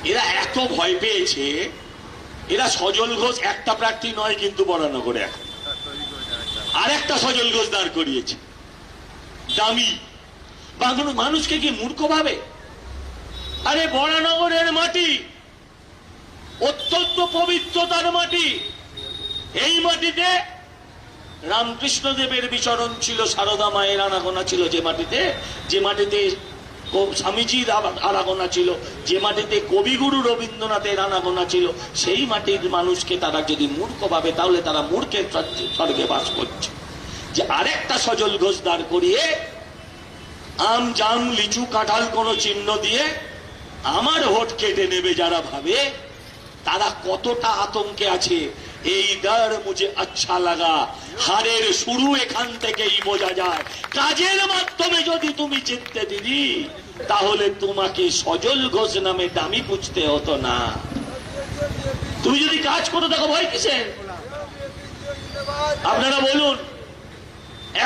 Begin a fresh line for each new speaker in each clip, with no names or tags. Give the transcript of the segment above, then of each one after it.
এরা এত ভয় পেয়েছে, এরা সজল ঘোষ একটা প্রার্থী নয় কিন্তু বরানগরে এখন আর একটা সজল ঘোষ দাঁড় করিয়েছে, দামি। বাংলার মানুষকে কি মূর্খ ভাবে? আরে বরানগরের মাটি অত্যন্ত পবিত্রতার মাটি, এই মাটিতে রামকৃষ্ণদেবের বিচরণ ছিল, সারদা মায়ের আনাগোনা ছিল যে মাটিতে, যে মাটিতে স্বামীজির আনাগোনা ছিল, যে মাটিতে কবিগুরু রবীন্দ্রনাথের আনাগোনা ছিল, সেই মাটির মানুষকে তারা যদি মূর্খ ভাবে তাহলে তারা মূর্খের স্বর্গে বাস করছে। যে আরেকটা সজল ঘোষ দাঁড় করিয়ে আম জাম লিচু কাঁঠাল কোন চিহ্ন দিয়ে আমার ভোট কেটে নেবে যারা ভাবে, তারা কতটা আতঙ্কে আছে। এই ডর মুঝে আচ্ছা লাগা, হারের শুরু এখান থেকেই বোঝা যায়। কাজের মাধ্যমে যদি তুমি জিততে দিদি, তাহলে তোমাকে সজল ঘোষ নামে দামি পুছতে হতো না। তুমি যদি কাজ করো দেখো ভয় কিসের? আপনারা বলুন,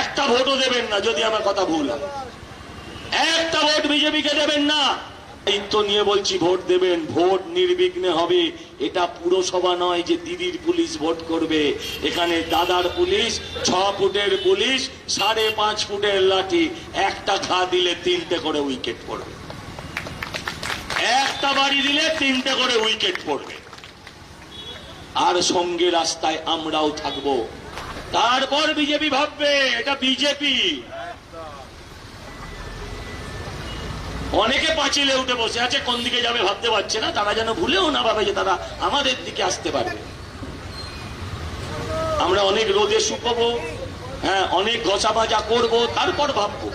একটা ভোটও দেবেন না যদি আমার কথা ভুল হয়, একটা ভোট বিজেপিকে দেবেন না। দায়িত্ব নিয়ে বলছি, ভোট দেবেন, ভোট নির্বিঘ্নে হবে। এটা পুরসভা নয় যে দিদির পুলিশ ভোট করবে। এখানে দাদার পুলিশ, 6 ফুটের পুলিশ, 5.5 ফুটের লাঠি, একটা ঘা দিলে 3টে করে উইকেট পড়বে, একটা বাড়ি দিলে 3টে করে উইকেট পড়বে। আর সঙ্গে রাস্তায় আমরাও থাকবো। তারপর বিজেপি ভাববে এটা বিজেপি। অনেকে পাঁচিলে উঠে বসে আছে, কোন দিকে যাবে ভাবতে পারছে না। তারা যেন ভুলেও না ভাবে যে তারা আমাদের দিকে আসতে পারবে। আমরা অনেক রোদে শুকাবো, হ্যাঁ, অনেক ঘষা মাজা করবো, তারপর ভাববো।